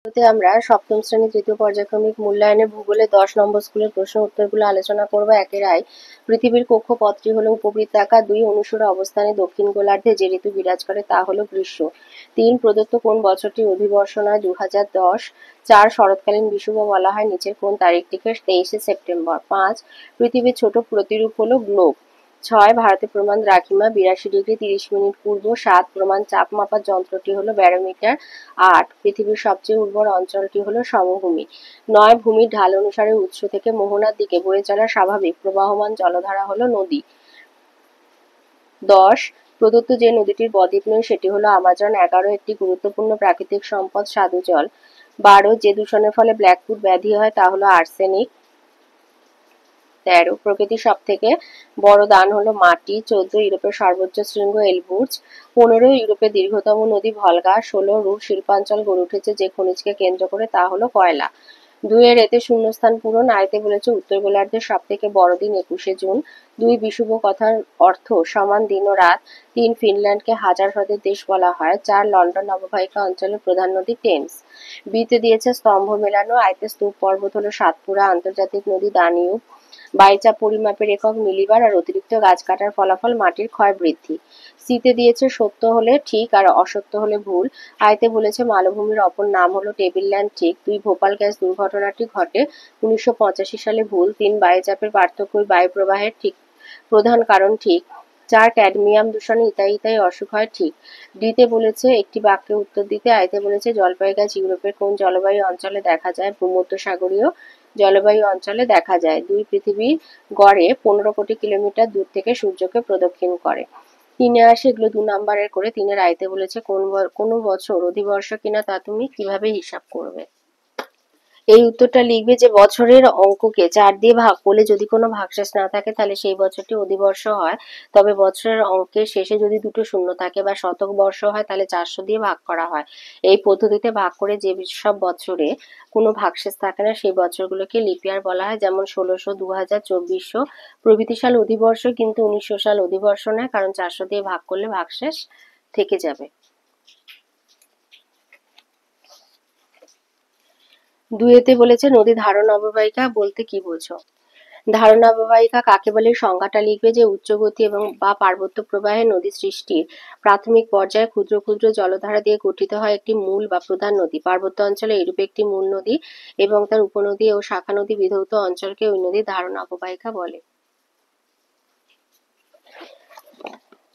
আমরা সপ্তম শ্রেণী তৃতীয় পর্যায়ক্রমিক মূল্যায়নের ভূগোলে 10 নম্বর স্কুলের প্রশ্ন উত্তরগুলো আলোচনা করব। একের আই, পৃথিবীর কক্ষপথটি হলো উপবৃত্তাকার। 2, অনুসরা অবস্থানে দক্ষিণ গোলার্ধে যে ঋতু বিরাজ করে তা হলো গ্রীষ্ম। 3, প্রদত্ত কোন বছরটি অধিবর্ষণ হয়? 2010। 4, শরৎকালীন বিষুব বলা হয় নিচের কোন তারিখটিকে? 23শে সেপ্টেম্বর। 5, পৃথিবীর ছোট প্রতিরূপ হলো গ্লোব। 6, ভারতে প্রমাণ দ্রাঘিমা 82 ডিগ্রি 30 মিনিট পূর্ব। 7, প্রমাণ চাপ মাপার যন্ত্রটি হলো ব্যারোমিটার। 8, পৃথিবীর সবচেয়ে উর্বর অঞ্চলটি হলো সমভূমি। 9, ভূমির ঢাল অনুসারে উৎস থেকে মোহনার দিকে বয়ে চলা স্বাভাবিক প্রবাহমান জলধারা হলো নদী। 10, প্রদত্ত যে নদীটির বদ্বীপ নয় সেটি হলো আমাজন। 11, একটি গুরুত্বপূর্ণ প্রাকৃতিক সম্পদ স্বাদু জল। 12, যে দূষণের ফলে ব্ল্যাকফুট ব্যাধি হয় তা হলো আর্সেনিক। 13, প্রকৃতির সব থেকে বড় দান হলো মাটি। 14, ইউরোপের সর্বোচ্চ শৃঙ্গ এলবুর্জ। 15, ইউরোপের দীর্ঘতম নদী ভলগা। 16, রুশ শিল্পাঞ্চল গড়ে উঠেছে যে খনিজকে কেন্দ্র করে তা হলো কয়লা। 2 এর এতে শূন্যস্থান পূরণ। আয়তে বলেছে উত্তর গোলার্ধের সব থেকে বড় দিন 21শে জুন। 2, বিষুব কথার অর্থ সমান দিন ও রাত। 3, ফিনল্যান্ডকে হাজার হ্রদের দেশ বলা হয়। 4, লন্ডন অববাহিকা অঞ্চলের প্রধান নদী টেমস। বিতে দিয়েছে স্তম্ভ মেলানো। আয়তে স্তূপ পর্বত হলো সাতপুরা। আন্তর্জাতিক নদী দানিউব। বায়ুচাপ পরিমাপের একক মিলিবার। আর অতিরিক্ত গাছ কাটার ফলাফল মাটির ক্ষয় বৃদ্ধি। সিতে দিয়েছে সত্য হলে ঠিক আর অসত্য হলে ভুল। আয়তে বলেছে মালভূমির অপর নাম হলো টেবিলল্যান্ড ঠিক। 2, ভোপাল গ্যাস দুর্ঘটনাটি ঘটে 1985 সালে ভুল। 3, বায়ুচাপের পার্থক্যই বায়ু প্রবাহের ঠিক প্রধান কারণ ঠিক। 4, ক্যাডমিয়াম দূষণে ইতাই ইতাই অসুখ হয় ঠিক। ডিতে বলেছে একটি বাক্যে উত্তর দিতে। আয়তে বলেছে জলপাই গাছ ইউরোপের কোন জলবায়ু অঞ্চলে দেখা যায়? ভূমধ্যসাগরীয় জলবায়ু অঞ্চলে দেখা যায়। 2, পৃথিবীর গড়ে 15 কোটি কিলোমিটার দূর থেকে সূর্যকে প্রদক্ষিণ করে। 3-এ আসে, এগুলো 2 নাম্বারের করে। 3-এর আয়তে বলেছে কোন বছর অধিবর্ষ কিনা তা তুমি কিভাবে হিসাব করবে? এই উত্তরটা লিখবে যে বছরের অঙ্ককে 4 দিয়ে ভাগ করলে যদি কোনো ভাগশেষ না থাকে তাহলে সেই বছরটি অধিবর্ষ হয়। তবে বছরের অঙ্কের শেষে যদি দুটো শূন্য থাকে বা শতক বর্ষ হয় তাহলে 400 দিয়ে ভাগ করা হয়। এই পদ্ধতিতে ভাগ করে যে সব বছরে কোনো ভাগশেষ থাকে না সেই বছরগুলোকে লিপ ইয়ার বলা হয়। যেমন 1600, 2000, 2400 প্রভৃতি সাল অধিবর্ষ, কিন্তু 1900 সাল অধিবর্ষ নয়, কারণ 400 দিয়ে ভাগ করলে ভাগশেষ থেকে যাবে। 2-এতে বলেছে নদী ধারণ অববাহিকা বলতে কি বোঝো? ধারণ অববাহিকা কাকে বলে সংজ্ঞাটা লিখবে যে উচ্চ গতি এবং বা পার্বত্য প্রবাহে নদী সৃষ্টির প্রাথমিক পর্যায়ে ক্ষুদ্র ক্ষুদ্র জলধারা দিয়ে গঠিত হয় একটি মূল বা প্রধান নদী। পার্বত্য অঞ্চলে এরূপ একটি মূল নদী এবং তার উপনদী ও শাখা নদী বিধৌত অঞ্চলকে ওই নদীর ধারণ অববাহিকা বলে।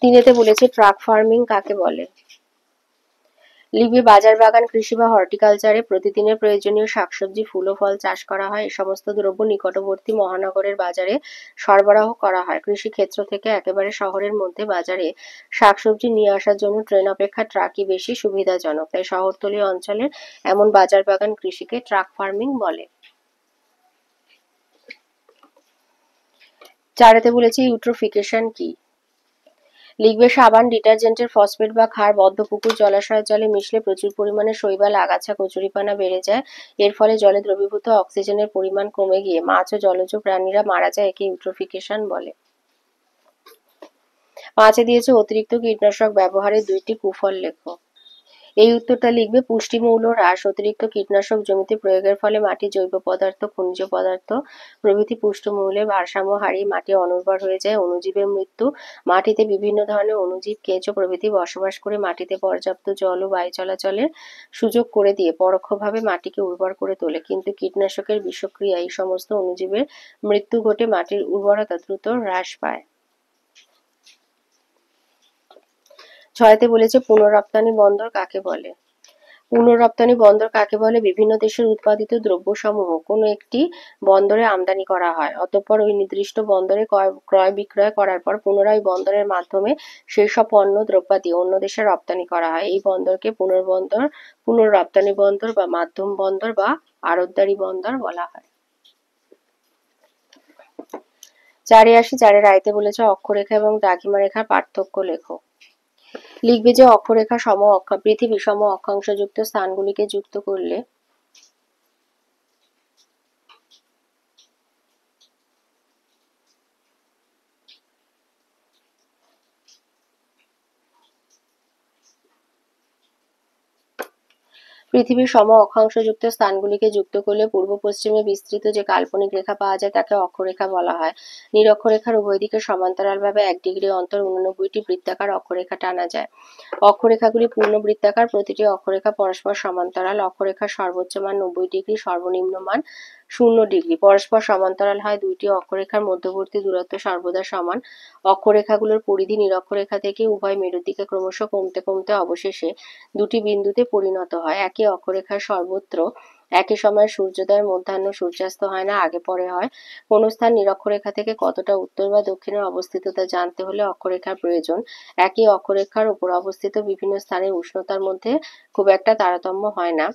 3-এতে বলেছে ট্রাক ফার্মিং কাকে বলে? লিখবে বাজার বাগান কৃষি বা হর্টিকালচারে প্রতিদিনের প্রয়োজনীয় শাকসবজি ফুল ও ফল চাষ করা হয়। এই সমস্ত দ্রব্য নিকটবর্তী মহানগরের বাজারে সরবরাহ করা হয়। কৃষি ক্ষেত্র থেকে একেবারে শহরের মধ্যে বাজারে শাকসবজি নিয়ে আসার জন্য ট্রেন অপেক্ষা ট্রাকই বেশি সুবিধাজনক। তাই শহরতলি অঞ্চলের এমন বাজার বাগান কৃষিকে ট্রাক ফার্মিং বলে। 4-এতে বলেছে ইউট্রোফিকেশন কি? লিখবে সাবান ডিটারজেন্টের ফসফেট বা ক্ষার বদ্ধ পুকুর জলাশয়ের জলে মিশলে প্রচুর পরিমাণে শৈবাল আগাছা কচুরিপানা বেড়ে যায়। এর ফলে জলে দ্রবীভূত অক্সিজেনের পরিমাণ কমে গিয়ে মাছ ও জলজ প্রাণীরা মারা যায়। একে ইউট্রোফিকেশন বলে। 5-এ দিয়েছে অতিরিক্ত কীটনাশক ব্যবহারের 2টি কুফল লেখো। এই উত্তরটা লিখবে পুষ্টিমূল্য হ্রাস। অতিরিক্ত কীটনাশক জমিতে প্রয়োগের ফলে মাটির জৈব পদার্থ, খনিজ পদার্থ প্রভৃতি পুষ্টিমূল্যের ভারসাম্য হারিয়ে মাটি অনুর্বর হয়ে যায়। অণুজীবের মৃত্যু। মাটিতে বিভিন্ন ধরনের অণুজীব, কেঁচো প্রভৃতি বসবাস করে মাটিতে পর্যাপ্ত জল ও বায়ু চলাচলের সুযোগ করে দিয়ে পরোক্ষভাবে মাটিকে উর্বর করে তোলে, কিন্তু কীটনাশকের বিষক্রিয়ায় এই সমস্ত অণুজীবের মৃত্যু ঘটে মাটির উর্বরতা দ্রুত হ্রাস পায়। 6-তে বলেছে পুনঃরপ্তানি বন্দর কাকে বলে? পুনঃরপ্তানি বন্দর কাকে বলে? বিভিন্ন দেশের উৎপাদিত দ্রব্যসমূহ কোনো একটি বন্দরে আমদানি করা হয়, অতঃপর ওই নির্দিষ্ট বন্দরে ক্রয় বিক্রয় করার পর পুনরায় বন্দরের মাধ্যমে সেই সব পণ্য দ্রব্যাদি অন্য দেশে রপ্তানি করা হয়। এই বন্দরকে পুনঃরপ্তানি বন্দর বা মাধ্যম বন্দর বা আড়তদারি বন্দর বলা হয়। 4-এ আসি। 4-এর আয়তে বলেছে অক্ষরেখা এবং দ্রাঘিমা রেখার পার্থক্য লেখো। লিখবে যে অক্ষরেখা পৃথিবী সম অক্ষাংশযুক্ত স্থানগুলিকে যুক্ত করলে পৃথিবীর সম অক্ষাংশযুক্ত স্থানগুলিকে যুক্ত করলে পূর্ব পশ্চিমে বিস্তৃত যে কাল্পনিক রেখা পাওয়া যায় তাকে অক্ষরেখা বলা হয়। নিরক্ষরেখার উভয় দিকে সমান্তরালভাবে 1 ডিগ্রি অন্তর 89টি বৃত্তাকার অক্ষরেখা টানা যায়। অক্ষরেখাগুলি পূর্ণ বৃত্তাকার, প্রতিটি অক্ষরেখা পরস্পর সমান্তরাল। অক্ষরেখার সর্বোচ্চ মান 90 ডিগ্রি, সর্বনিম্ন মান 0 ডিগ্রি। পরস্পর সমান্তরাল হয় দুইটি অক্ষরেখার মধ্যবর্তী দূরত্ব সর্বদা সমান। অক্ষরেখাগুলোর পরিধি নিরক্ষরেখা থেকে উভয় মেরুর দিকে ক্রমশ কমতে কমতে অবশেষে দুটি বিন্দুতে পরিণত হয়। একই অক্ষরেখার সর্বত্র একই সময়ে সূর্যোদয়, মধ্যাহ্ন, সূর্যাস্ত হয় না, আগে পরে হয়। কোন স্থান নিরক্ষরেখা থেকে কতটা উত্তর বা দক্ষিণে অবস্থিত তা জানতে হলে অক্ষরেখার প্রয়োজন। একই অক্ষরেখার উপর অবস্থিত বিভিন্ন স্থানের উষ্ণতার মধ্যে খুব একটা তারতম্য হয় না।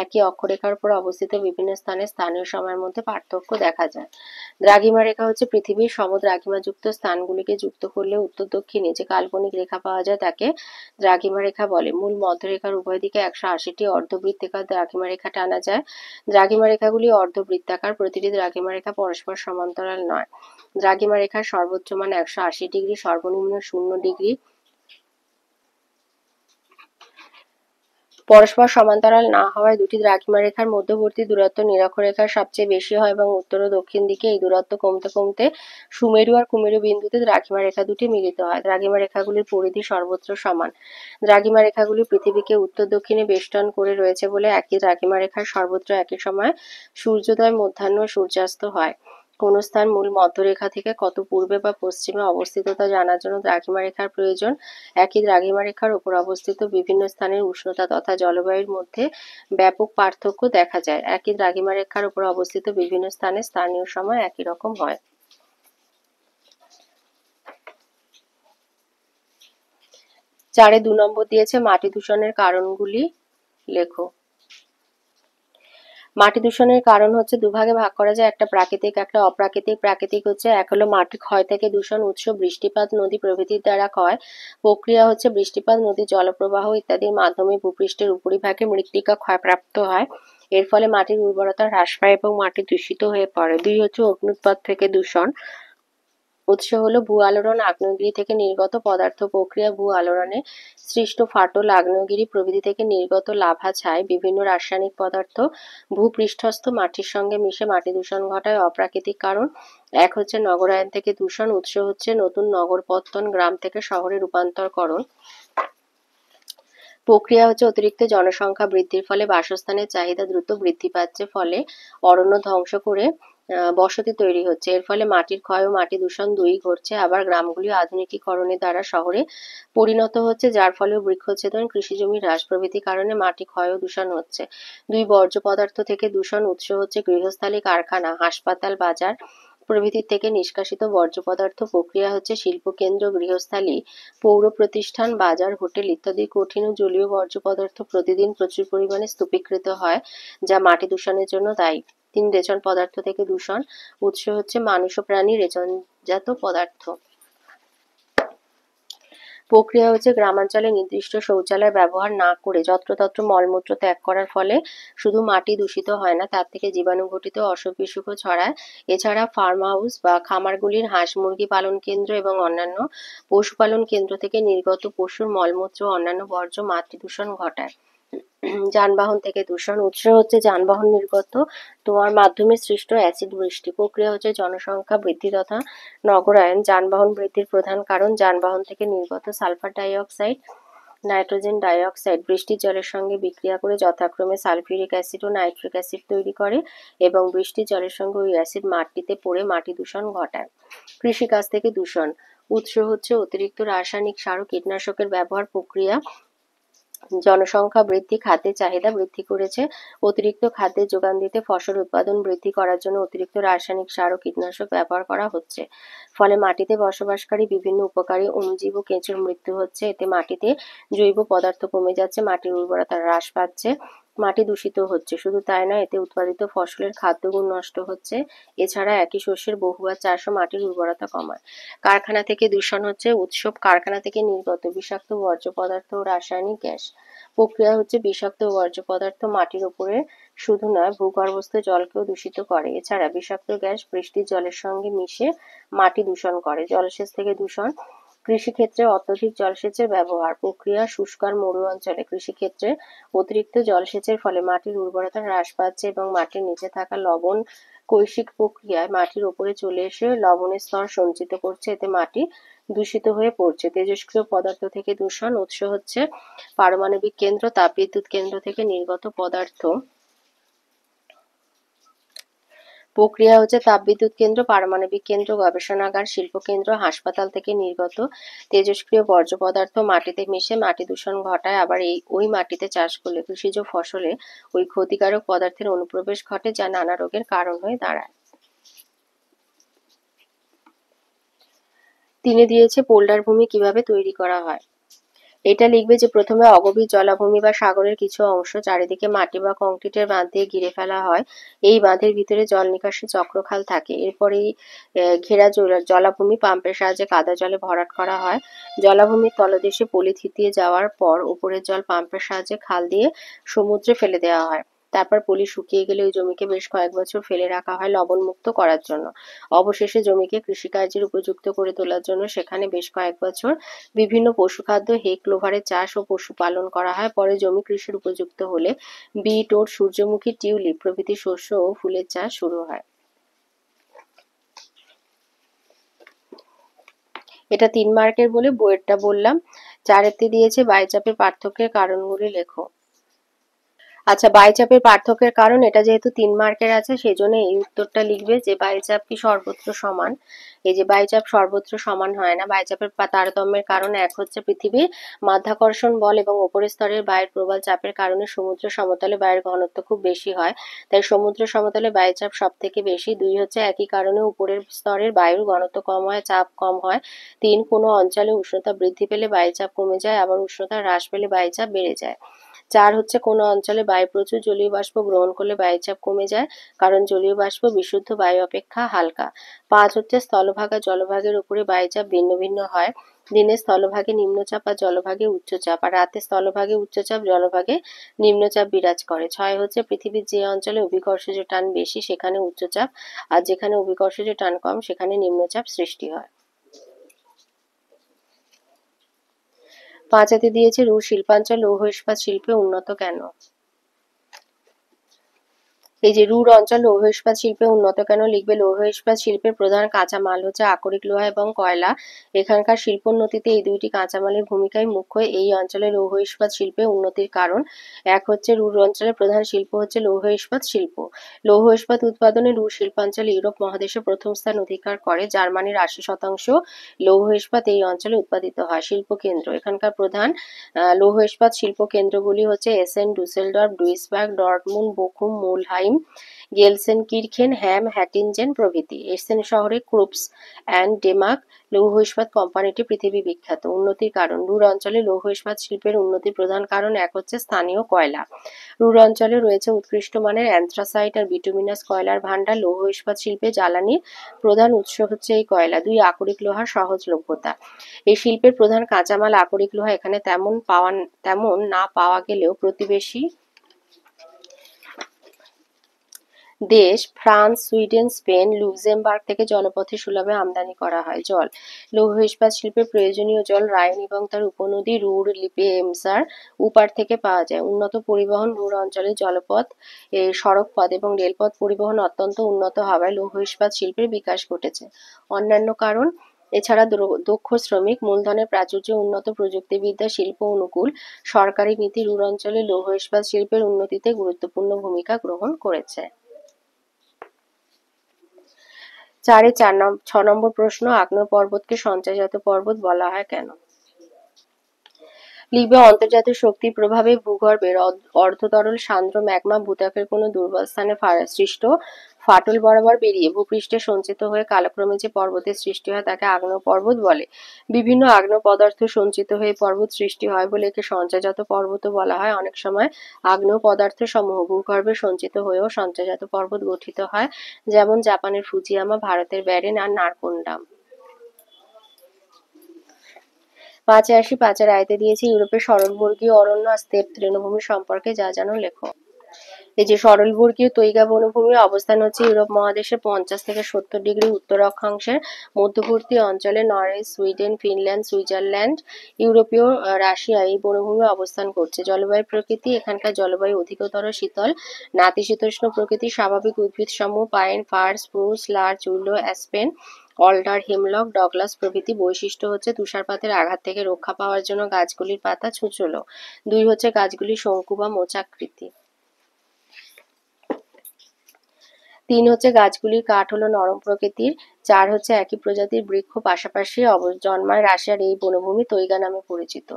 একই অক্ষরেখার উপর অবস্থিত বিভিন্ন স্থানে স্থানীয় সময়ের মধ্যে পার্থক্য দেখা যায়। দ্রাঘিমা রেখা হচ্ছে পৃথিবীর সমদ্রাঘিমাযুক্ত স্থানগুলিকে যুক্ত করলে উত্তর দক্ষিণে যে কাল্পনিক রেখা পাওয়া যায় তাকে দ্রাঘিমা রেখা বলে। মূল মধ্যরেখার উভয় দিকে 180টি অর্ধবৃত্তাকার দ্রাঘিমা রেখা টানা যায়। দ্রাঘিমা রেখাগুলি অর্ধবৃত্তাকার, প্রতিটি দ্রাঘিমা রেখা পরস্পর সমান্তরাল নয়। দ্রাঘিমা রেখার সর্বোচ্চ মান 180 ডিগ্রি, সর্বনিম্ন 0 ডিগ্রি। পরস্পর সমান্তরাল না হওয়ায় দুটি দ্রাঘিমা রেখার মধ্যবর্তী দূরত্ব নিরক্ষরেখার সবচেয়ে বেশি হয় এবং উত্তর ও দক্ষিণ দিকে এই দূরত্ব কমতে কমতে সুমেরু আর কুমেরু বিন্দুতে দ্রাঘিমা রেখা দুটি মিলিত হয়। দ্রাঘিমা রেখাগুলির পরিধি সর্বত্র সমান। দ্রাঘিমা রেখাগুলি পৃথিবীকে উত্তর দক্ষিণে বেষ্টন করে রয়েছে বলে একই দ্রাঘিমা রেখার সর্বত্র একই সময় সূর্যোদয়, মধ্যাহ্ন ও সূর্যাস্ত হয়। কোন স্থান মূল মধ্যরেখা থেকে কত পূর্বে বা পশ্চিমে অবস্থিত তা জানার জন্য দ্রাঘিমা রেখার প্রয়োজন। একই দ্রাঘিমা রেখার উপর অবস্থিত বিভিন্ন স্থানের উষ্ণতা তথা জলবায়ুর মধ্যে ব্যাপক পার্থক্য দেখা যায়। একই দ্রাঘিমা রেখার উপর অবস্থিত বিভিন্ন স্থানে স্থানীয় সময় একই রকম হয়। 4-এ 2 নম্বর দিয়েছে মাটি দূষণের কারণগুলি লেখো। মাটি দূষণের কারণ হচ্ছে দুভাগে ভাগ করা যায়, একটা প্রাকৃতিক, একটা অপ্রাকৃতিক। প্রাকৃতিক হচ্ছে এক হলো মাটি ক্ষয় থেকে দূষণ, উৎস বৃষ্টিপাত, নদী প্রভৃতির দ্বারা ক্ষয়। প্রক্রিয়া হচ্ছে বৃষ্টিপাত, নদীর জলপ্রবাহ ইত্যাদির মাধ্যমে ভূপৃষ্ঠের উপরিভাগে মৃত্তিকা ক্ষয়প্রাপ্ত হয়। এর ফলে মাটির উর্বরতা হ্রাস পায় এবং মাটি দূষিত হয়ে পড়ে। 2 হচ্ছে অগ্ন্যুৎপাত থেকে দূষণ। উৎস হলো ভূ আলোড়ন, আগ্নেয়গিরি থেকে নির্গত পদার্থ। প্রক্রিয়া ভূ আলোড়নে সৃষ্ট ফাটল, আগ্নেয়গিরি প্রভৃতি থেকে নির্গত লাভা, ছাই, বিভিন্ন রাসায়নিক পদার্থ ভূপৃষ্ঠস্থ মাটির সঙ্গে মিশে মাটি দূষণ ঘটায়। অপ্রাকৃতিক কারণ এক হচ্ছে নগরায়ন থেকে দূষণ। উৎস হচ্ছে নতুন নগরপত্তন, গ্রাম থেকে শহরে রূপান্তরকরণ। প্রক্রিয়া হচ্ছে অতিরিক্ত জনসংখ্যা বৃদ্ধির ফলে বাসস্থানের চাহিদা দ্রুত বৃদ্ধি পাচ্ছে, ফলে অরণ্য ধ্বংস করে বসতি তৈরি হচ্ছে। এর ফলে মাটির ক্ষয় ও মাটি দূষণ দুই ঘটছে। আবার গ্রামগুলি আধুনিকীকরণের দ্বারা শহরে পরিণত হচ্ছে, যার ফলে বৃক্ষচ্ছেদন, কৃষিজমি হ্রাস প্রভৃতি কারণে মাটি ক্ষয় ও দূষণ হচ্ছে। 2 বর্জ্য পদার্থ থেকে দূষণ। উৎস হচ্ছে গৃহস্থালী, কারখানা, হাসপাতাল, বাজার প্রভৃতি থেকে নিষ্কাশিত বর্জ্য পদার্থ। প্রক্রিয়া হচ্ছে শিল্পকেন্দ্র, গৃহস্থালী, পৌর প্রতিষ্ঠান, বাজার, হোটেল ইত্যাদি কঠিন ও জলীয় বর্জ্য পদার্থ প্রতিদিন প্রচুর পরিমাণে স্তূপীকৃত হয়, যা মাটি দূষণের জন্য দায়ী। 3 রেচন পদার্থ থেকে দূষণ। উৎস হচ্ছে মানুষ ও প্রাণী রেচনজাত পদার্থ। প্রক্রিয়া হচ্ছে গ্রামাঞ্চলে নির্দিষ্ট শৌচালয় ব্যবহার না করে যত্রতত্র মলমূত্র ত্যাগ করার ফলে শুধু মাটি দূষিত হয় না, তার থেকে জীবাণু ঘটিত অসুখ বিসুখও ছড়ায়। এছাড়া ফার্ম হাউস বা খামারগুলির হাঁস মুরগি পালন কেন্দ্র এবং অন্যান্য পশুপালন কেন্দ্র থেকে নির্গত পশুর মলমূত্র ও অন্যান্য বর্জ্য মাটি দূষণ ঘটায়। যানবাহন থেকে দূষণ। উৎস হচ্ছে যানবাহন নির্গত ধোঁয়ার মাধ্যমে সৃষ্ট অ্যাসিড বৃষ্টি। প্রক্রিয়া হচ্ছে জনসংখ্যা বৃদ্ধি তথা নগরায়ন যানবাহন বৃদ্ধির প্রধান কারণ। যানবাহন থেকে নির্গত sulphur die oxide, nitrogen die oxide বৃষ্টির জলের সঙ্গে বিক্রিয়া করে যথাক্রমে সালফিউরিক অ্যাসিড ও নাইট্রিক অ্যাসিড তৈরি করে এবং বৃষ্টির জলের সঙ্গে ওই অ্যাসিড মাটিতে পড়ে মাটি দূষণ ঘটায়। কৃষিকাজ থেকে দূষণ। উৎস হচ্ছে অতিরিক্ত রাসায়নিক সার ও কীটনাশকের ব্যবহার। প্রক্রিয়া জনসংখ্যা বৃদ্ধি, খাদ্যের চাহিদা বৃদ্ধি করেছে। অতিরিক্ত খাদ্যের যোগান দিতে ফসল উৎপাদন বৃদ্ধি করার জন্য অতিরিক্ত রাসায়নিক সার ও কীটনাশক ব্যবহার করা হচ্ছে। ফলে মাটিতে বসবাসকারী বিভিন্ন উপকারী অণুজীব ও কেঁচোর মৃত্যু হচ্ছে। এতে মাটিতে জৈব পদার্থ কমে যাচ্ছে, মাটির উর্বরতা হ্রাস পাচ্ছে, মাটি দূষিত হচ্ছে। শুধু তাই নয়, এতে উৎপাদিত ফসলের খাদ্যগুণ নষ্ট হচ্ছে। এছাড়া একই শস্যের বহুবার চাষও মাটির উর্বরতা কমায়। কারখানা থেকে দূষণ হচ্ছে উৎস কারখানা থেকে নির্গত বিষাক্ত বর্জ্য পদার্থ ও রাসায়নিক গ্যাস। প্রক্রিয়া হচ্ছে বিষাক্ত বর্জ্য পদার্থ মাটির উপরে শুধু নয়, ভূগর্ভস্থ জলকেও দূষিত করে। এছাড়া বিষাক্ত গ্যাস বৃষ্টির জলের সঙ্গে মিশে মাটি দূষণ করে। জলসেচ থেকে দূষণ। কৃষিক্ষেত্রে অত্যধিক জলসেচের ব্যবহার। প্রক্রিয়া শুষ্ক আর মরু অঞ্চলে কৃষিক্ষেত্রে অতিরিক্ত জলসেচের ফলে মাটির উর্বরতা হ্রাস পাচ্ছে এবং মাটির নিচে থাকা লবণ কৈশিক প্রক্রিয়ায় মাটির ওপরে চলে এসে লবণের স্তর সঞ্চিত করছে, এতে মাটি দূষিত হয়ে পড়ছে। তেজস্ক্রিয় পদার্থ থেকে দূষণ উৎস হচ্ছে পারমাণবিক কেন্দ্র, তাপবিদ্যুৎ কেন্দ্র থেকে নির্গত পদার্থ। প্রক্রিয়া হচ্ছে তাপবিদ্যুৎ কেন্দ্র, পারমাণবিক কেন্দ্র, গবেষণাগার, শিল্প কেন্দ্র, হাসপাতাল থেকে নির্গত তেজস্ক্রিয় বর্জ্য পদার্থ মাটিতে মিশে মাটি দূষণ ঘটায়। আবার ওই মাটিতে চাষ করলে কৃষিজ ফসলে ওই ক্ষতিকারক পদার্থের অনুপ্রবেশ ঘটে, যা নানা রোগের কারণ হয়ে দাঁড়ায়। তিনি দিয়েছে পোল্ডার ভূমি কিভাবে তৈরি করা হয়। এটা লিখবে যে প্রথমে অগভীর জলাভূমি বা সাগরের কিছু অংশ চারিদিকে মাটি বা কংক্রিটের বাঁধ দিয়ে ঘিরে ফেলা হয়। এই বাঁধের ভিতরে জল নিকাশি চক্রখাল থাকে। এরপর এই ঘেরা জলাভূমি পাম্পের সাহায্যে কাদা জলে ভরাট করা হয়। জলাভূমির তলদেশে পলি থিতিয়ে যাওয়ার পর উপরের জল পাম্পের সাহায্যে খাল দিয়ে সমুদ্রে ফেলে দেওয়া হয়। তারপর পলি শুকিয়ে গেলে ওই জমিকে বেশ কয়েক বছর ফেলে রাখা হয় লবণমুক্ত করার জন্য। অবশেষে জমিকে কৃষিকার্যের উপযুক্ত করে তোলার জন্য সেখানে বেশ কয়েক বছর বিভিন্ন পশুখাদ্য, হে ক্লোভারের চাষ ও পশুপালন করা হয়। পরে জমি কৃষির উপযুক্ত হলে বিট, ওট, সূর্যমুখী, টিউলিপ প্রভৃতি শস্য ও ফুলের চাষ শুরু হয়। এটা 3 মার্কের বলে বইয়েরটা বললাম। 4-তে দিয়েছে বায়ুচাপের পার্থক্যের কারণগুলি লেখো। আচ্ছা, বায়ুচাপের পার্থক্যের কারণ, এটা যেহেতু 3 মার্কের আছে সেই জন্য এই উত্তরটা লিখবে যে বায়ুচাপ কি সর্বত্র সমান। এই যে বায়ুচাপ সর্বত্র সমান হয় না। বায়ুচাপের তারতম্যের কারণ এক হচ্ছে পৃথিবীর মাধ্যাকর্ষণ বল এবং উপরের স্তরের বায়ুর প্রবল চাপের কারণে সমুদ্র সমতলে বায়ুর ঘনত্ব খুব বেশি হয়, তাই সমুদ্র সমতলে বায়ুচাপ সব থেকে বেশি। 2 হচ্ছে একই কারণে উপরের স্তরের বায়ুর ঘনত্ব কম হয়, চাপ কম হয়। 3 কোনো অঞ্চলে উষ্ণতা বৃদ্ধি পেলে বায়ুচাপ কমে যায়, আবার উষ্ণতা হ্রাস পেলে বায়ুচাপ বেড়ে যায়। 4 হচ্ছে কোনো অঞ্চলে বায়ু প্রচুর জলীয় বাষ্প গ্রহণ করলে বায়ুচাপ কমে যায়, কারণ জলীয় বাষ্প বিশুদ্ধ বায়ু অপেক্ষা হালকা। 5 হচ্ছে স্থলভাগ আর জলভাগের উপরে বায়ুচাপ ভিন্ন ভিন্ন হয়। দিনে স্থলভাগে নিম্নচাপ আর জলভাগে উচ্চচাপ, আর রাতে স্থলভাগে উচ্চচাপ, জলভাগে নিম্নচাপ বিরাজ করে। 6 হচ্ছে পৃথিবীর যে অঞ্চলে অভিকর্ষজ টান বেশি সেখানে উচ্চচাপ, আর যেখানে অভিকর্ষজ টান কম সেখানে নিম্নচাপ সৃষ্টি হয়। 5-তে দিয়েছে রুশ শিল্পাঞ্চল লৌহ ইস্পাত শিল্পে উন্নত কেন। এই যে রুর অঞ্চল লৌহ ইস্পাত শিল্পে উন্নত কেন লিখবে। লৌহ ইস্পাত শিল্পের প্রধান কাঁচামাল হচ্ছে আকরিক লোহা এবং কয়লা। এখানকার শিল্পোন্নতিতে এই দুইটি কাঁচামালের ভূমিকাই মুখ্য। এই অঞ্চলে লৌহ ইস্পাত শিল্পে উন্নতির কারণ এক হচ্ছে রুর অঞ্চলের প্রধান শিল্প হচ্ছে লৌহ ইস্পাত শিল্প। লৌহ ইস্পাত উৎপাদনে রুশ শিল্পাঞ্চল ইউরোপ মহাদেশে প্রথম স্থান অধিকার করে। জার্মানির 80% লৌহ ইস্পাত এই অঞ্চলে উৎপাদিত হয়। শিল্পকেন্দ্র, এখানকার প্রধান লৌহ ইস্পাত শিল্প কেন্দ্রগুলি হচ্ছে এসেন, ডুসেলডর্ফ, ডুইসবার্গ, ডর্টমুন্ড, বোখুম, মুলহাইম, গেলসেনকির্খেন, হ্যাম, হ্যাটিনজেন প্রভৃতি। এসেন শহরে ক্রুপস অ্যান্ড ডেমাক লৌহ ইস্পাত কোম্পানিটি পৃথিবী বিখ্যাত। উন্নতির কারণ, রুর অঞ্চলে লৌহ ইস্পাত শিল্পের উন্নতির প্রধান কারণ এক হচ্ছে স্থানীয় কয়লা। রুর অঞ্চলে রয়েছে উৎকৃষ্ট মানের অ্যান্থ্রাসাইট আর বিটুমিনাস কয়লার ভাণ্ডার। লৌহ ইস্পাত শিল্পে জ্বালানির প্রধান উৎস হচ্ছে এই কয়লা। 2 আকরিক লোহার সহজলভ্যতা। এই শিল্পের প্রধান কাঁচামাল আকরিক লোহা। এখানে তেমন না পাওয়া গেলেও প্রতিবেশী দেশ ফ্রান্স, সুইডেন, স্পেন, লুক্সেমবার্গ থেকে জলপথে সুলভে আমদানি করা হয়। জল, লৌহ ইস্পাত শিল্পের প্রয়োজনীয় জল রাইন এবং তার উপনদী রুর, লিপে, এমসার উপার থেকে পাওয়া যায়। উন্নত পরিবহন, রুর অঞ্চলে জলপথ, সড়কপথ এবং রেলপথ পরিবহন অত্যন্ত উন্নত হওয়ায় লৌহ ইস্পাত শিল্পের বিকাশ ঘটেছে। অন্যান্য কারণ, এছাড়া দক্ষ শ্রমিক, মূলধনের প্রাচুর্য, উন্নত প্রযুক্তিবিদ্যা, শিল্প অনুকূল সরকারি নীতি রুর অঞ্চলে লৌহ ইস্পাত শিল্পের উন্নতিতে গুরুত্বপূর্ণ ভূমিকা গ্রহণ করেছে। 4-এ 6 নম্বর প্রশ্ন, আগ্নেয় পর্বতকে সঞ্চয়জাত পর্বত বলা হয় কেন। লিখবে অন্তর্জাতীয় শক্তির প্রভাবে ভূগর্ভের অর্ধতরল সান্দ্র ম্যাগমা ভূত্বকের কোনো দুর্বল স্থানে সৃষ্ট ফাটল বরাবর বেরিয়ে ভূপৃষ্ঠে সঞ্চিত হয়ে কালক্রমে যে পর্বতের সৃষ্টি হয় তাকে আগ্নেয় পর্বত বলে। বিভিন্ন আগ্নেয় পদার্থ সঞ্চিত হয়ে পর্বত সৃষ্টি হয় বলে একে সঞ্চয়জাত পর্বতও বলা হয়। অনেক সময় আগ্নেয় পদার্থ সমূহ ভূগর্ভে সঞ্চিত হয়েও সঞ্চয়জাত পর্বত গঠিত হয়, যেমন জাপানের ফুজিয়ামা, ভারতের ব্যারেন আর নারকোন্ডাম। 5-এ আসি। 5-এর আয়তে দিয়েছে ইউরোপের সরলবর্গীয় অরণ্য আর স্টেপ তৃণভূমি সম্পর্কে যা জানো লেখো। এই যে সরলবর্গীয় তৈগা বনভূমির অবস্থান হচ্ছে ইউরোপ মহাদেশে 50 থেকে 70 ডিগ্রি উত্তর অক্ষাংশের মধ্যবর্তী অঞ্চলে নরওয়ে, সুইডেন, ফিনল্যান্ড, সুইজারল্যান্ড, ইউরোপীয় রাশিয়া এই বনভূমি অবস্থান করছে। জলবায়ু প্রকৃতি, এখানকার জলবায়ু অধিকতর শীতল, নাতিশীতোষ্ণ প্রকৃতির। স্বাভাবিক উদ্ভিদ সমূহ pine, fir, spruce, larch, willow, aspen, alder, hemlock, Douglas প্রভৃতি। বৈশিষ্ট্য হচ্ছে তুষারপাতের আঘাত থেকে রক্ষা পাওয়ার জন্য গাছগুলির পাতা ছুঁচলো। 2 হচ্ছে গাছগুলি শঙ্কু বা মোচাকৃতি। 3 হচ্ছে গাছগুলির কাঠ হলো নরম প্রকৃতির। 4 হচ্ছে একই প্রজাতির বৃক্ষ পাশাপাশি জন্মায় রাশিয়ার এই বনভূমি তৈগা নামে পরিচিত।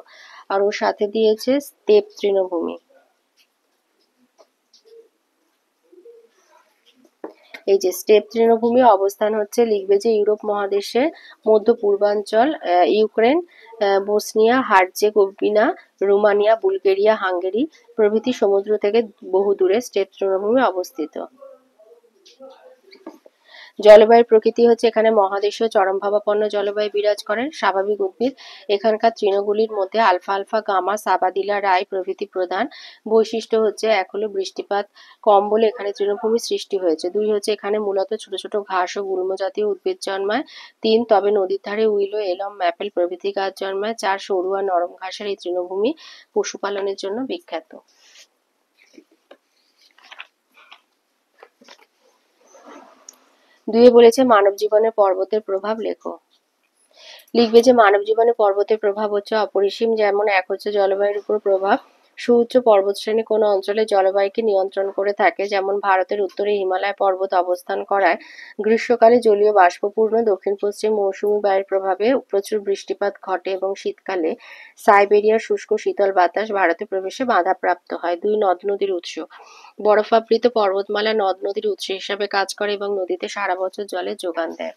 আর ওর সাথে দিয়েছে স্টেপ তৃণভূমি। এই যে স্টেপ তৃণভূমি অবস্থান হচ্ছে, লিখবে যে ইউরোপ মহাদেশের মধ্য পূর্বাঞ্চল, Ukraine, Bosnia Herzegovina, Romania, Bulgaria, Hungary প্রভৃতি সমুদ্র থেকে বহু দূরে স্টেপ তৃণভূমি অবস্থিত। জলবায়ুর প্রকৃতি হচ্ছে, এখানে মহাদেশীয় চরমভাবাপন্ন জলবায়ু বিরাজ করে। স্বাভাবিক উদ্ভিদ, এখানকার তৃণগুলির মধ্যে আলফা আলফা, গামা, সাবাদিলা, রাই প্রভৃতি প্রধান। বৈশিষ্ট্য হচ্ছে, 1 হলো বৃষ্টিপাত কম বলে এখানে তৃণভূমি সৃষ্টি হয়েছে। 2 হচ্ছে এখানে মূলত ছোট ছোট ঘাস ও গুল্ম জাতীয় উদ্ভিদ জন্মায়। 3 তবে নদীর ধারে উইলো, এলম, ম্যাপেল প্রভৃতি গাছ জন্মায়। 4 সরু আর নরম ঘাসের এই তৃণভূমি পশুপালনের জন্য বিখ্যাত। 2 বলেছে মানব জীবনে পর্বতের প্রভাব লেখো। লিখবে যে মানব জীবনে পর্বতের প্রভাব হচ্ছে অপরিসীম। যেমন 1 হচ্ছে জলবায়ুর উপর প্রভাব। সুউচ্চ পর্বতশ্রেণী কোনো অঞ্চলে জলবায়ুকে নিয়ন্ত্রণ করে থাকে। যেমন ভারতের উত্তরে হিমালয় পর্বত অবস্থান করায় গ্রীষ্মকালে জলীয় বাষ্পপূর্ণ দক্ষিণ পশ্চিম মৌসুমী বায়ুর প্রভাবে প্রচুর বৃষ্টিপাত ঘটে এবং শীতকালে সাইবেরিয়ার শুষ্ক শীতল বাতাস ভারতে প্রবেশে বাধাপ্রাপ্ত হয়। 2 নদ নদীর উৎস, বরফাবৃত পর্বতমালা নদ নদীর উৎস হিসাবে কাজ করে এবং নদীতে সারা বছর জলের যোগান দেয়।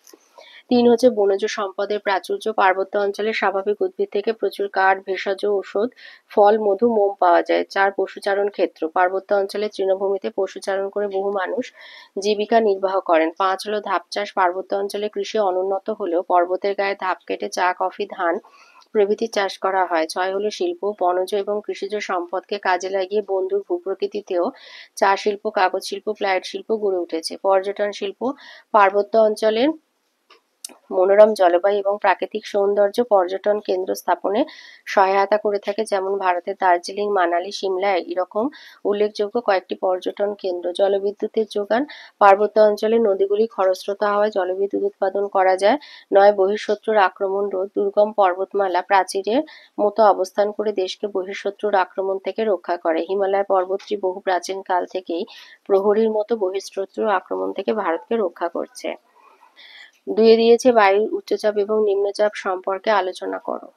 3 হচ্ছে বনজ সম্পদের প্রাচুর্য। পার্বত্য অঞ্চলে স্বাভাবিক উদ্ভিদ থেকে প্রচুর কাঠ, ভেষজ ঔষধ, ফল, মধু, মোম পাওয়া যায়। 4 পশুচারণ ক্ষেত্র। পার্বত্য অঞ্চলে তৃণভূমিতে পশুচারণ করে বহু মানুষ জীবিকা নির্বাহ করেন। 5 হলো ধাপ চাষ। পার্বত্য অঞ্চলে কৃষি অনুন্নত হলেও পর্বতের গায়ে ধাপ কেটে চা, কফি, ধান প্রভৃতি চাষ করা হয়। 6 হলো শিল্প। বনজ এবং কৃষিজ সম্পদকে কাজে লাগিয়ে বন্ধুর ভূপ্রকৃতিতেও চা শিল্প, কাগজ শিল্প, প্লাইউড শিল্প গড়ে উঠেছে। পর্যটন শিল্প, পার্বত্য অঞ্চলের মনোরম জলবায়ু এবং প্রাকৃতিক সৌন্দর্য পর্যটন কেন্দ্র স্থাপনে সহায়তা করে থাকে। যেমন ভারতের দার্জিলিং, মানালি, সিমলা এরকম উল্লেখযোগ্য কয়েকটি পর্যটন কেন্দ্র। জলবিদ্যুতের যোগান, পার্বত্য অঞ্চলে নদীগুলি খরস্রোতা হওয়ায় জলবিদ্যুৎ উৎপাদন করা যায়। 9 বহিঃশত্রুর আক্রমণ রোধ। দুর্গম পর্বতমালা প্রাচীরের মতো অবস্থান করে দেশকে বহিঃশত্রুর আক্রমণ থেকে রক্ষা করে। হিমালয় পর্বতটি বহু প্রাচীন কাল থেকেই প্রহরীর মতো বহিঃশত্রুর আক্রমণ থেকে ভারতকে রক্ষা করছে। 2 দিয়েছে বায়ুর উচ্চচাপ এবং নিম্নচাপ সম্পর্কে আলোচনা করো।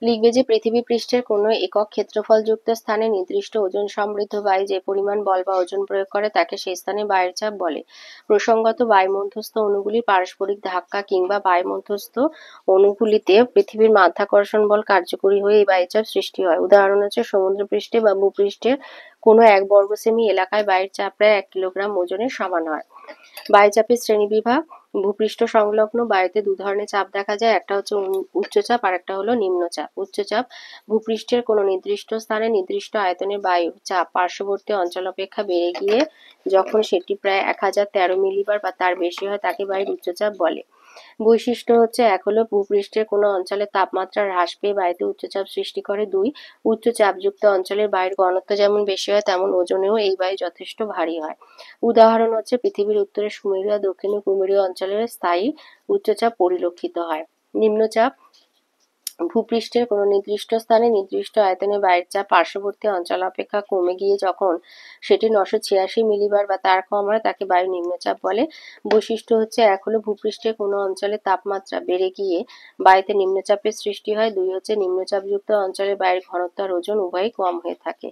লিখবে যে পৃথিবী পৃষ্ঠের কোনো একক ক্ষেত্রফলযুক্ত স্থানে নির্দিষ্ট ওজন সমৃদ্ধ বায়ু যে পরিমাণ বল বা ওজন প্রয়োগ করে তাকে সেই স্থানে বায়ুর চাপ বলে। প্রসঙ্গত বায়ুমধ্যস্থ অণুগুলির পারস্পরিক ধাক্কা কিংবা বায়ুমধ্যস্থ অণুগুলিতে পৃথিবীর মাধ্যাকর্ষণ বল কার্যকরী হয়ে এই বায়ুচাপ সৃষ্টি হয়। উদাহরণ হচ্ছে সমুদ্রপৃষ্ঠে বা ভূপৃষ্ঠের কোনো 1 বর্গ সেমি এলাকায় বায়ুর চাপ প্রায় 1 কিলোগ্রাম ওজনের সমান হয়। বায়ুচাপের শ্রেণীবিভাগ, ভূপৃষ্ঠ সংলগ্ন বায়ুতে 2 ধরনের চাপ দেখা যায়। একটা হচ্ছে উচ্চচাপ আর একটা হলো নিম্নচাপ। উচ্চচাপ ভূপৃষ্ঠের কোনো নির্দিষ্ট স্থানে নির্দিষ্ট আয়তনের বায়ুর চাপ পার্শ্ববর্তী অঞ্চল অপেক্ষা বেড়ে গিয়ে যখন সেটি প্রায় 1013 মিলিবার বা তার বেশি হয় তাকে বায়ুর উচ্চচাপ বলে। বৈশিষ্ট্য হচ্ছে 1 হলো ভূপৃষ্ঠের কোনো অঞ্চলে তাপমাত্রা হ্রাস পেয়ে বায়ুতে উচ্চচাপ সৃষ্টি করে। 2 উচ্চ চাপযুক্ত অঞ্চলের বায়ুর ঘনত্ব যেমন বেশি হয় তেমন ওজনেও এই বায়ু যথেষ্ট ভারী হয়। উদাহরণ হচ্ছে পৃথিবীর উত্তরে সুমেরু আর দক্ষিণে কুমেরু অঞ্চলের স্থায়ী উচ্চচাপ পরিলক্ষিত হয়। নিম্নচাপ ভূপৃষ্ঠের কোনো নির্দিষ্ট স্থানে নির্দিষ্ট আয়তনে বায়ুর চাপ পার্শ্ববর্তী অঞ্চল অপেক্ষা কমে গিয়ে যখন সেটি 986 মিলিবার বা তার কম হয় তাকে বায়ু নিম্নচাপ বলে। বৈশিষ্ট্য হচ্ছে 1 হলো ভূপৃষ্ঠের কোনো অঞ্চলে তাপমাত্রা বেড়ে গিয়ে বায়ুতে নিম্নচাপের সৃষ্টি হয়। 2 হচ্ছে নিম্নচাপযুক্ত অঞ্চলে বায়ুর ঘনত্ব আর ওজন উভয়ই কম হয়ে থাকে।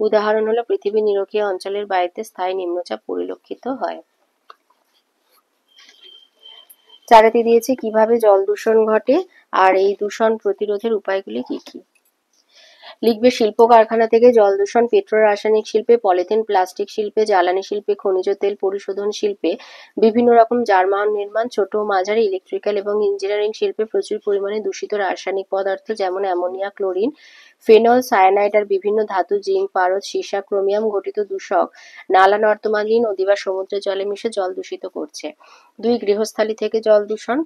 উদাহরণ হলো পৃথিবী নিরক্ষীয় অঞ্চলের বায়ুতে স্থায়ী নিম্নচাপ পরিলক্ষিত হয়। 4 দিয়েছে কিভাবে জল দূষণ ঘটে আর এই দূষণ প্রতিরোধের উপায়গুলি কি কি। লিখবে শিল্প কারখানা থেকে জল দূষণ, পেট্রো রাসায়নিক শিল্পে, পলিথিন প্লাস্টিক শিল্পে, জ্বালানি শিল্পে, খনিজ তেল পরিশোধন শিল্পে, বিভিন্ন রকম যানবাহন নির্মাণ, ছোট ও মাঝারি ইলেকট্রিক্যাল এবং ইঞ্জিনিয়ারিং শিল্পে প্রচুর পরিমাণে দূষিত রাসায়নিক পদার্থ যেমন অ্যামোনিয়া, ক্লোরিন, ফেনল, সায়ানাইড আর বিভিন্ন ধাতু, জিঙ্ক, পারদ, সীসা, ক্রোমিয়াম ঘটিত দূষক নালা নর্দমাদি, নদী বা সমুদ্রের জলে মিশে জল দূষিত করছে। 2 গৃহস্থালী থেকে জল দূষণ।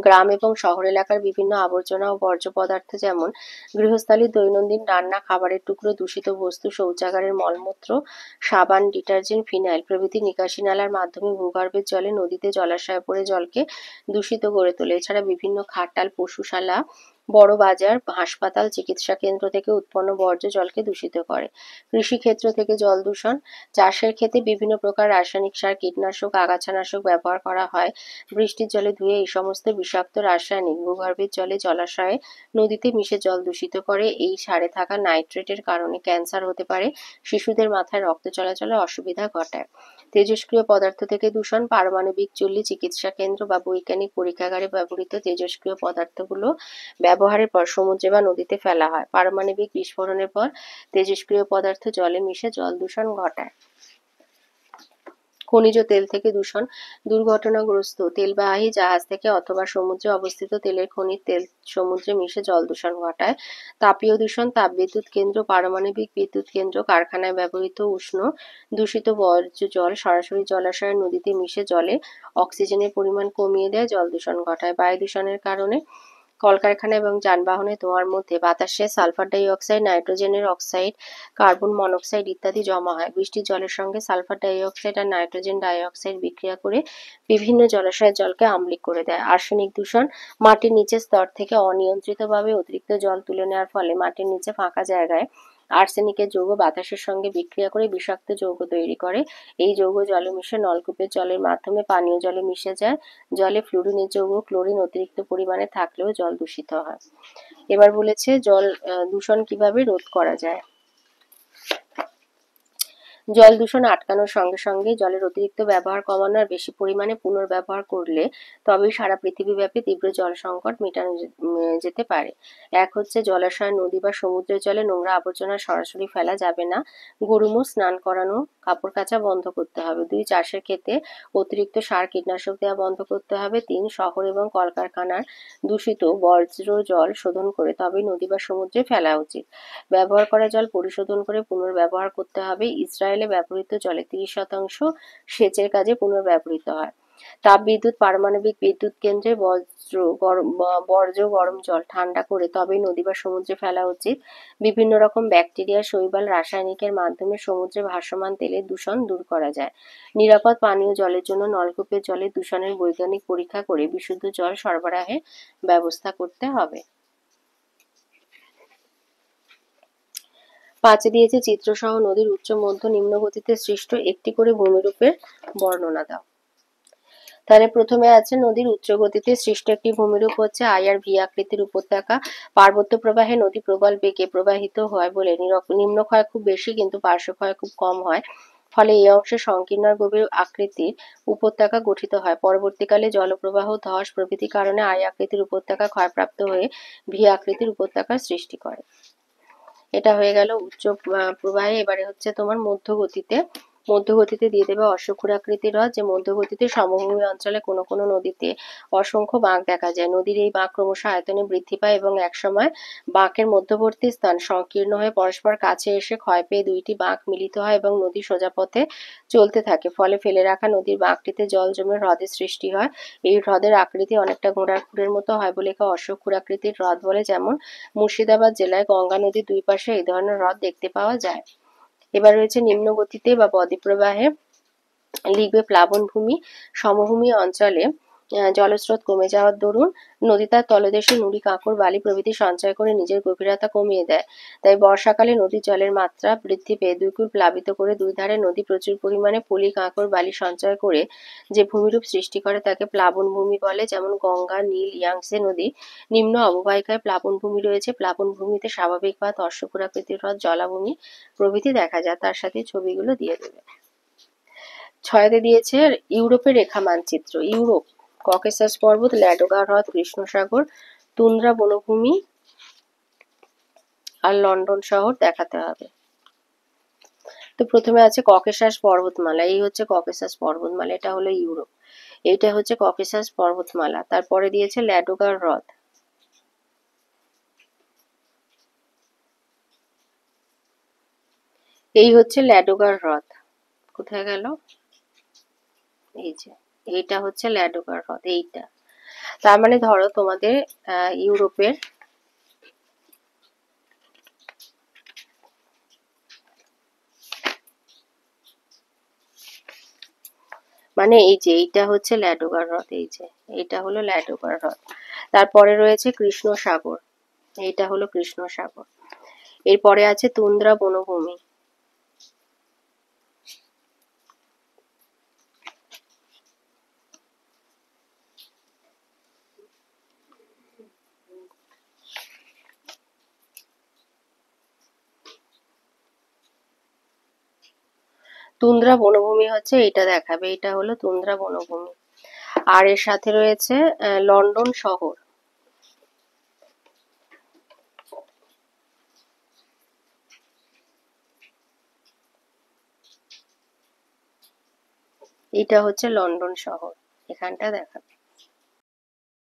গ্রাম এবং শহর এলাকার বিভিন্ন আবর্জনা ও বর্জ্য পদার্থ যেমন গৃহস্থালীর দৈনন্দিন রান্না, খাবারের টুকরো, দূষিত বস্তু, শৌচাগারের মলমূত্র, সাবান, ডিটারজেন্ট, ফিনাইল প্রভৃতি নিকাশি নালার মাধ্যমে ভূগর্ভের জলে, নদীতে, জলাশয়ে পড়ে জলকে দূষিত করে তোলে। এছাড়া বিভিন্ন খাটাল, পশুশালা, বড় বাজার, হাসপাতাল, চিকিৎসা কেন্দ্র থেকে উৎপন্ন বর্জ্য জলকে দূষিত করে। কৃষিক্ষেত্র থেকে জল দূষণ। চাষের ক্ষেত্রে বিভিন্ন প্রকার রাসায়নিক সার, কীটনাশক, আগাছানাশক ব্যবহার করা হয়। বৃষ্টির জলে ধুয়ে এই সমস্ত বিষাক্ত রাসায়নিক ভূগর্ভের জলে, জলাশয়ে, নদীতে মিশে জল দূষিত করে। এই সারে থাকা নাইট্রেটের কারণে ক্যান্সার হতে পারে, শিশুদের মাথায় রক্ত চলাচলে অসুবিধা ঘটায়। তেজস্ক্রিয় পদার্থ থেকে দূষণ। পারমাণবিক চুল্লি, চিকিৎসা কেন্দ্র বা বৈজ্ঞানিক পরীক্ষাগারে ব্যবহৃত তেজস্ক্রিয় পদার্থগুলো ব্যবহারের পর সমুদ্রে বা নদীতে ফেলা হয়। পারমাণবিক বিস্ফোরণের পর তেজস্ক্রিয় পদার্থ জলে মিশে জল দূষণ ঘটায়। খনিজ তেল থেকে দূষণ। দুর্ঘটনাগ্রস্ত তেলবাহী জাহাজ থেকে অথবা সমুদ্রে অবস্থিত তেলের খনির তেল সমুদ্রে মিশে জল দূষণ ঘটায়। তাপীয় দূষণ। তাপবিদ্যুৎ কেন্দ্র, পারমাণবিক বিদ্যুৎ কেন্দ্র, কারখানায় ব্যবহৃত উষ্ণ দূষিত বর্জ্য জল সরাসরি জলাশয়, নদীতে মিশে জলে অক্সিজেনের পরিমাণ কমিয়ে দেয়, জল দূষণ ঘটায়। বায়ু দূষণের কারণে কলকারখানা এবং যানবাহনের ধোঁয়ার মধ্যে বাতাসে সালফার ডাই অক্সাইড, নাইট্রোজেনের অক্সাইড, কার্বন মনোক্সাইড ইত্যাদি জমা হয়। বৃষ্টির জলের সঙ্গে সালফার ডাই অক্সাইড আর নাইট্রোজেন ডাই অক্সাইড বিক্রিয়া করে বিভিন্ন জলাশয়ের জলকে আম্লিক করে দেয়। আর্সেনিক দূষণ। মাটির নিচের স্তর থেকে অনিয়ন্ত্রিতভাবে অতিরিক্ত জল তুলে নেওয়ার ফলে মাটির নিচে ফাঁকা জায়গায় আর্সেনিকের যৌগ বাতাসের সঙ্গে বিক্রিয়া করে বিষাক্ত যৌগ তৈরি করে। এই যৌগ জলে মিশে নলকূপের জলের মাধ্যমে পানীয় জলে মিশে যায়। জলে ফ্লুরিনের যৌগ, ক্লোরিন অতিরিক্ত পরিমাণে থাকলেও জল দূষিত হয়। এবার বলেছে জল দূষণ কিভাবে রোধ করা যায়। জল দূষণ আটকানোর সঙ্গে সঙ্গে জলের অতিরিক্ত ব্যবহার কমানো আর বেশি পরিমাণে পুনর্ব্যবহার করলে তবেই সারা পৃথিবীব্যাপী তীব্র জল সংকট মেটানো যেতে পারে। এক হচ্ছে জলাশয়, নদী বা সমুদ্রের জলে নোংরা আবর্জনা সরাসরি ফেলা যাবে না। গরু মোষ স্নান করানো, কাপড় কাচা বন্ধ করতে হবে। 2 চাষের ক্ষেত্রে অতিরিক্ত সার, কীটনাশক দেওয়া বন্ধ করতে হবে। 3 শহর এবং কলকারখানার দূষিত বর্জ্য জল শোধন করে তবেই নদী বা সমুদ্রে ফেলা উচিত। ব্যবহার করা জল পরিশোধন করে পুনর্ব্যবহার করতে হবে। ইসরায়েলে ব্যবহৃত জলের 30% সেচের কাজে পুনর্ব্যবহৃত হয়। তাপবিদ্যুৎ। পারমাণবিক বিদ্যুৎ কেন্দ্রে বর্জ্য গরম জল ঠান্ডা করে তবেই নদী বা সমুদ্রে ফেলা উচিত। বিভিন্ন রকম ব্যাকটেরিয়া, শৈবাল, রাসায়নিকের মাধ্যমে সমুদ্রে ভাসমান তেলের দূষণ দূর করা যায়। নিরাপদ পানীয় জলের জন্য নলকূপের জলের দূষণের বৈজ্ঞানিক পরীক্ষা করে বিশুদ্ধ জল সরবরাহের ব্যবস্থা করতে হবে। 5 দিয়েছে চিত্রসহ নদীর উচ্চ, মধ্য, নিম্ন গতিতে সৃষ্ট একটি করে ভূমিরূপের বর্ণনা দাও। তাহলে প্রথমে আছে নদীর উচ্চ গতিতে সৃষ্ট একটি ভূমিরূপ হচ্ছে আই আর ভি আকৃতির উপত্যকা। পার্বত্য প্রবাহে নদী প্রবল বেগে প্রবাহিত হয় বলে নিম্নক্ষয় খুব বেশি কিন্তু পার্শ্বক্ষয় খুব কম হয়। ফলে এই অংশে সংকীর্ণ আর গভীর আকৃতির উপত্যকা গঠিত হয়। পরবর্তীকালে জলপ্রবাহ, ধস প্রভৃতি কারণে আই আকৃতির উপত্যকা ক্ষয়প্রাপ্ত হয়ে ভি আকৃতির উপত্যকার সৃষ্টি করে। এটা হয়ে গেল উচ্চ প্রবাহে। এবারে হচ্ছে তোমার মধ্যগতিতে। মধ্যগতিতে দিয়ে দেবে অশ্বক্ষুরাকৃতির হ্রদ, যে মধ্যগতিতে সমভূমি অঞ্চলে কোনো কোনো নদীতে অসংখ্য বাঁক দেখা যায়। নদীর এই বাঁক ক্রমশ আয়তনে বৃদ্ধি পায় এবং একসময় বাঁকের মধ্যবর্তী স্থান সংকীর্ণ হয়ে পরস্পর কাছে এসে ক্ষয় পেয়ে 2টি বাঁক মিলিত হয় এবং নদী সোজা পথে চলতে থাকে। ফলে ফেলে রাখা নদীর বাঁকটিতে জল জমে হ্রদের সৃষ্টি হয়। এই হ্রদের আকৃতি অনেকটা ঘোড়ার খুরের মতো হয় বলে একে অশ্বক্ষুরাকৃতির হ্রদ বলে। যেমন মুর্শিদাবাদ জেলায় গঙ্গা নদীর 2 পাশে এই ধরনের হ্রদ দেখতে পাওয়া যায়। এবার রয়েছে নিম্ন গতিতে বা বদ্বীপ্রবাহে। লিখবে প্লাবনভূমি। সমভূমি অঞ্চলে জলস্রোত কমে যাওয়ার দরুন নদী তার তলদেশে নুড়ি, কাঁকড়, বালি প্রভৃতি সঞ্চয় করে নিজের গভীরতা কমিয়ে দেয়। তাই বর্ষাকালে নদীর জলের মাত্রা বৃদ্ধি পেয়ে 2 কূল প্লাবিত করে 2 ধারে নদী প্রচুর পরিমাণে পলি, কাঁকড়, বালি সঞ্চয় করে যে ভূমিরূপ সৃষ্টি করে তাকে প্লাবনভূমি বলে। যেমন গঙ্গা, নীল, ইয়াংসে নদীর নিম্ন অববাহিকায় প্লাবনভূমি রয়েছে। প্লাবনভূমিতে স্বাভাবিক বাঁধ, অশ্বক্ষুরাকৃতির হ্রদ, জলাভূমি প্রভৃতি দেখা যায়। তার সাথে ছবিগুলো দিয়ে দেবে। 6 দিয়েছে ইউরোপের রেখা মানচিত্র। ইউরোপ: ককেসাস পর্বত, ল্যাডোগা হ্রদ, কৃষ্ণ সাগর, তুন্দ্রা বনভূমি আর লন্ডন শহর দেখাতে হবে। তো প্রথমে আছে ককেশাস পর্বতমালা, এই হচ্ছে ককেশাস পর্বতমালা, এটা হলো ইউরোপ। এইটা হচ্ছে ককেশাস পর্বতমালা। তারপরে দিয়েছে ল্যাডোগার হ্রদ, এই হচ্ছে ল্যাডোগার হ্রদ। কোথায় গেল? এই যে, এইটা হচ্ছে ল্যাডোগার হ্রদ, এইটা। তার মানে ধরো তোমাদের ইউরোপের মানে এই যে এইটা হচ্ছে ল্যাডোগার হ্রদ, এই যে এইটা হলো ল্যাডোগার হ্রদ। তারপরে রয়েছে কৃষ্ণ সাগর, এইটা হলো কৃষ্ণ সাগর। এরপরে আছে তুন্দ্রা বনভূমি, তুন্দ্রা বনভূমি হচ্ছে এটা দেখাবে, এটা হলো তুন্দ্রা বনভূমি। আর এর সাথে রয়েছে লন্ডন শহর, এটা হচ্ছে লন্ডন শহর, এখানটা দেখাবে।